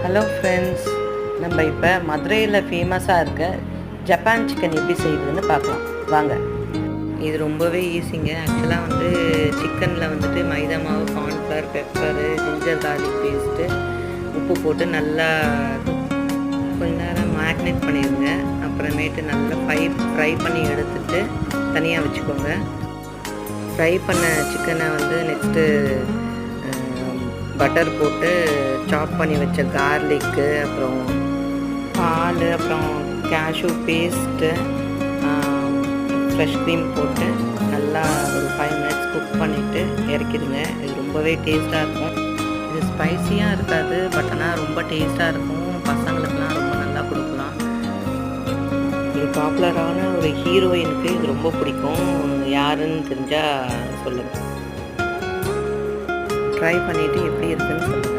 Hello friends, நம்ம இப்போ மதுரையில் ஃபேமஸாக இருக்க ஜப்பான் சிக்கன் எப்படி செய்யுதுன்னு பார்க்கலாம் வாங்க. இது ரொம்பவே ஈஸிங்க. ஆக்சுவலாக வந்து சிக்கனில் வந்துட்டு மைதா மாவு, cornflour, pepper, ginger garlic paste, உப்பு போட்டு நல்லா கொஞ்ச நேரம் மேக்னேட் பண்ணிடுங்க. அப்புறமேட்டு நல்லா ஃப்ரை பண்ணி எடுத்துட்டு தனியாக வச்சுக்கோங்க. ஃப்ரை பண்ண சிக்கனை வந்து நெக்ஸ்ட்டு பட்டர் போட்டு சாப் பண்ணி வச்ச கார்லிக்கு, அப்புறம் பால், அப்புறம் கேஷ்யூ பேஸ்ட்டு, ஃப்ரெஷ் க்ரீம் போட்டு நல்லா ஒரு 5 மினிட்ஸ் குக் பண்ணிவிட்டு இறக்கிடுங்க. இது ரொம்பவே டேஸ்ட்டாக இருக்கும். இது ஸ்பைஸியாக இருக்காது, பட் ஆனால் ரொம்ப டேஸ்ட்டாக இருக்கும். பசங்களுக்கெலாம் ரொம்ப நல்லா கொடுக்கலாம். இது பாப்புலரான ஒரு ஹீரோயினுக்கு இது ரொம்ப பிடிக்கும். யாருன்னு தெரிஞ்சால் சொல்லுங்கள். ட்ரை பண்ணிவிட்டு எப்படி இருக்குன்னு சொல்லுங்கள்.